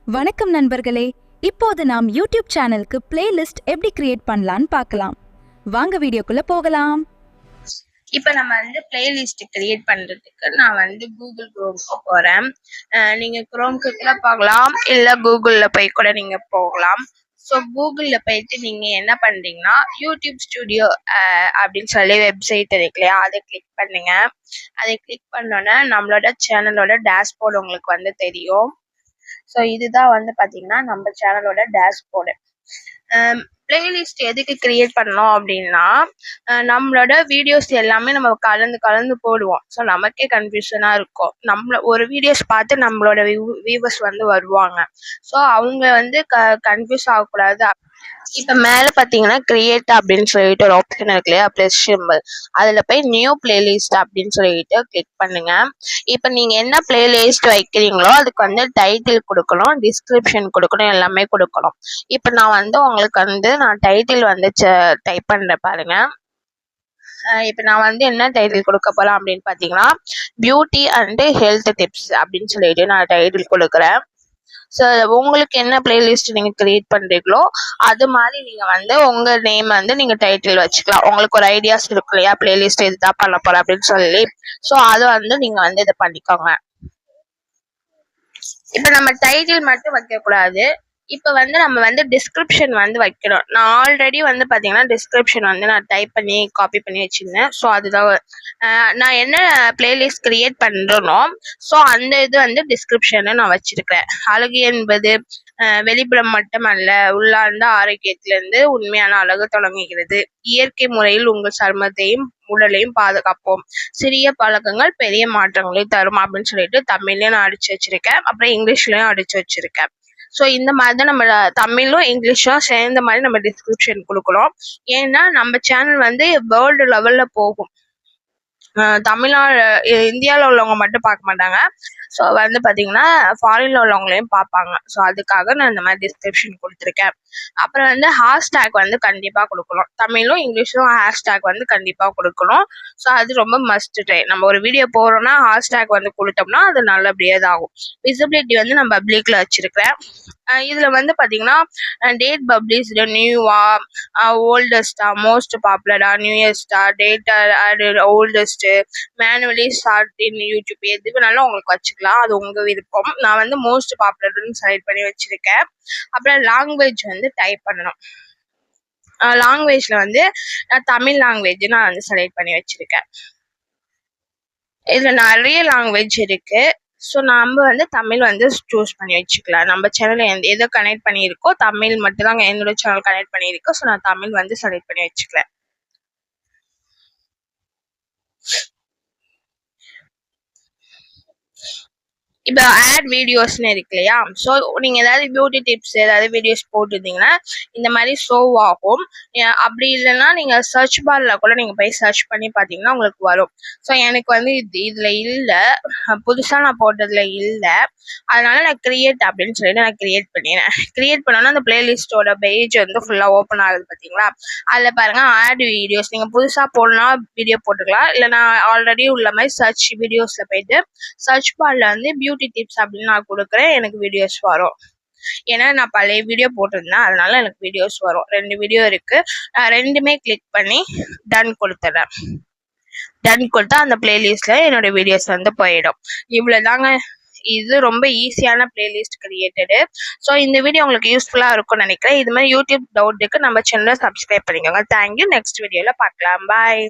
வணக்கம் நண்பர்களே, இப்போது நாம் யூடியூப் சேனலுக்கு பிளேலிஸ்ட் எப்படி கிரியேட் பண்ணலான்னு பார்க்கலாம். வாங்க வீடியோக்குள்ள போகலாம். இப்போ நம்ம வந்து பிளேலிஸ்ட் கிரியேட் பண்றதுக்கு நான் வந்து கூகுள் குரோம்க்கு போறேன். நீங்க குரோம்க்கு கூட போகலாம், இல்ல கூகுள்ல போய் கூட நீங்க போகலாம். ஸோ கூகுள்ல போயிட்டு நீங்க என்ன பண்றீங்கன்னா யூடியூப் ஸ்டுடியோ அப்படின்னு சொல்லி வெப்சைட் இருக்கு இல்லையா, அதை கிளிக் பண்ணுங்க. அதை கிளிக் பண்ணோன்னே நம்மளோட சேனலோட டேஷ்போர்டு உங்களுக்கு வந்து தெரியும். ஸோ இதுதான் வந்து பார்த்தீங்கன்னா நம்ம சேனலோட டேஷ்போர்டு. பிளேலிஸ்ட் எதுக்கு கிரியேட் பண்ணோம் அப்படின்னா, நம்மளோட வீடியோஸ் எல்லாமே நம்ம கலந்து கலந்து போடுவோம். ஸோ நமக்கே கன்ஃபியூஷனாக இருக்கும். ஒரு வீடியோஸ் பார்த்து நம்மளோட வியூவர்ஸ் வந்து வருவாங்க. ஸோ அவங்க வந்து கன்ஃபியூஸ் ஆகக்கூடாது. இப்போ மேலே பார்த்தீங்கன்னா கிரியேட் அப்படின்னு சொல்லிட்டு ஒரு ஆப்ஷன் இருக்கு இல்லையா, ப்ளஸ் சிம்பிள், அதில் போய் நியூ பிளேலிஸ்ட் அப்படின்னு சொல்லிட்டு கிளிக் பண்ணுங்க. இப்போ நீங்கள் என்ன பிளேலிஸ்ட் வைக்கிறீங்களோ அதுக்கு வந்து டைட்டில் கொடுக்கணும், டிஸ்கிரிப்ஷன் கொடுக்கணும், எல்லாமே கொடுக்கணும். இப்போ நான் வந்து உங்களுக்கு வந்து டைட்டில் வந்து டைப் பண்ணுறேன் பாருங்க. இப்போ நான் வந்து என்ன டைட்டில் கொடுக்க போகிறேன் அப்படின்னு பார்த்தீங்கன்னா, பியூட்டி அண்ட் ஹெல்த் டிப்ஸ் அப்படின்னு சொல்லிட்டு நான் டைட்டில் கொடுக்குறேன். ஸோ உங்களுக்கு என்ன பிளேலிஸ்ட் நீங்கள் கிரியேட் பண்ணுறீங்களோ அது மாதிரி நீங்கள் வந்து உங்கள் நேம் வந்து நீங்கள் டைட்டில் வச்சுக்கலாம். உங்களுக்கு ஒரு ஐடியாஸ் இருக்கு இல்லையா, பிளேலிஸ்ட் இதுதான் பண்ண போகிறேன் அப்படின்னு சொல்லி. ஸோ அதை வந்து நீங்கள் வந்து இதை பண்ணிக்கோங்க. இப்போ நம்ம டைட்டில் மட்டும் வைக்கக்கூடாது, இப்போ வந்து நம்ம வந்து டிஸ்கிரிப்ஷன் வந்து வைக்கணும். நான் ஆல்ரெடி வந்து பார்த்தீங்கன்னா டிஸ்கிரிப்ஷன் வந்து நான் டைப் பண்ணி காப்பி பண்ணி வச்சுருந்தேன். ஸோ அதுதான் நான் என்ன பிளேலிஸ்ட் கிரியேட் பண்ணுறேனோ ஸோ அந்த இது வந்து டிஸ்கிரிப்ஷனை நான் வச்சுருக்கிறேன். அழகு என்பது வெளிப்புறம் மட்டுமல்ல, உள்ளார்ந்த ஆரோக்கியத்திலிருந்து உண்மையான அழகு தொடங்குகிறது. இயற்கை முறையில் உங்கள் சருமத்தையும் உடலையும் பாதுகாப்போம். சிறிய பழக்கங்கள் பெரிய மாற்றங்களை தரும் அப்படின்னு சொல்லிட்டு தமிழ்லையும் நான் அடிச்சு வச்சிருக்கேன், அப்புறம் இங்கிலீஷ்லயும் அடிச்சு வச்சிருக்கேன். ஸோ இந்த மாதிரி தான் நம்ம தமிழும் இங்கிலீஷும் சேர்ந்த மாதிரி நம்ம டிஸ்கிரிப்ஷன் கொடுக்குறோம். ஏன்னா நம்ம சேனல் வந்து வேர்ல்டு லெவலில் போகும். தமிழ்நாடு இந்தியாவில் உள்ளவங்க மட்டும் பார்க்க மாட்டாங்க. ஸோ வந்து பார்த்தீங்கன்னா ஃபாரின்ல உள்ளவங்களையும் பார்ப்பாங்க. ஸோ அதுக்காக நான் இந்த மாதிரி டிஸ்கிரிப்ஷன் கொடுத்துருக்கேன். அப்புறம் வந்து ஹேஷ்டேக் வந்து கண்டிப்பாக கொடுக்கணும். தமிழும் இங்கிலீஷும் ஹேஷ்டேக் வந்து கண்டிப்பாக கொடுக்கணும். ஸோ அது ரொம்ப மஸ்ட் ட்ரை. நம்ம ஒரு வீடியோ போகிறோம்னா ஹேஷ்டேக் வந்து கொடுத்தோம்னா அது நல்லபடியாக ஆகும். விசிபிலிட்டி வந்து நான் பப்ளிக்ல வச்சிருக்கிறேன். இதில் வந்து பார்த்தீங்கன்னா டேட் பப்ளிஷ்டு, நியூவா, ஓல்டஸ்டா, மோஸ்ட் பாப்புலரா, நியூயஸ்டா, டேட்டா oldest, manually start in YouTube, எது வேணாலும் உங்களுக்கு வச்சுக்கலாம். அது உங்கள் விருப்பம். நான் வந்து மோஸ்ட் பாப்புலர்னு செலக்ட் பண்ணி வச்சுருக்கேன். அப்புறம் லாங்குவேஜ் வந்து டைப் பண்ணணும். லாங்குவேஜில் வந்து நான் தமிழ் லாங்குவேஜ் நான் வந்து செலக்ட் பண்ணி வச்சுருக்கேன். இதில் நிறைய லாங்குவேஜ் இருக்குது. ஸோ நம்ம வந்து தமிழ் வந்து சூஸ் பண்ணி வச்சுக்கலாம். நம்ம சேனல் எதை கனெக்ட் பண்ணியிருக்கோ தமிழ் மட்டும்தான் என்னோட சேனல் கனெக்ட் பண்ணியிருக்கோம். ஸோ நான் தமிழ் வந்து செலக்ட் பண்ணி வச்சுக்கிறேன். இப்போ ஆட் வீடியோஸ்னு இருக்கு இல்லையா, ஸோ நீங்கள் ஏதாவது பியூட்டி டிப்ஸ் ஏதாவது வீடியோஸ் போட்டிருந்தீங்கன்னா இந்த மாதிரி ஷோ ஆகும். அப்படி இல்லைன்னா நீங்கள் சர்ச் பாரில் கூட நீங்கள் போய் சர்ச் பண்ணி பார்த்தீங்கன்னா உங்களுக்கு வரும். ஸோ எனக்கு வந்து இதில் இல்லை, புதுசாக நான் போட்டதில் இல்லை, அதனால நான் கிரியேட் அப்படின்னு சொல்லிட்டு நான் கிரியேட் பண்ணிடுறேன். கிரியேட் பண்ணோன்னா அந்த பிளேலிஸ்ட்டோட பேஜ் வந்து ஃபுல்லாக ஓப்பன் ஆகுது பார்த்தீங்களா, அதில் பாருங்கள் ஆட் வீடியோஸ். நீங்கள் புதுசாக போடலாம் வீடியோ போட்டுக்கலாம், இல்லை நான் ஆல்ரெடி உள்ள மாதிரி சர்ச் வீடியோஸில் போயிட்டு சர்ச் பாரில் வந்து பியூட்டி டிப்ஸ் அப்படின்னு நான் கொடுக்குறேன், எனக்கு வீடியோஸ் வரும். ஏன்னா நான் பழைய வீடியோ போட்டிருந்தேன், அதனால எனக்கு வீடியோஸ் வரும். 2 வீடியோ இருக்கு, ரெண்டுமே கிளிக் பண்ணி டன் கொடுத்துறேன். டன் கொடுத்தா அந்த பிளேலிஸ்ட்ல என்னோட வீடியோஸ் வந்து போயிடும். இவ்வளவுதாங்க. இது ரொம்ப ஈஸியான பிளேலிஸ்ட் கிரியேட்டடு. ஸோ இந்த வீடியோ உங்களுக்கு யூஸ்ஃபுல்லாக இருக்கும்னு நினைக்கிறேன். இது மாதிரி யூடியூப் டவுட்டுக்கு நம்ம சேனலை சப்ஸ்கிரைப் பண்ணிக்கோங்க. தேங்க்யூ. நெக்ஸ்ட் வீடியோவில் பார்க்கலாம். பாய்.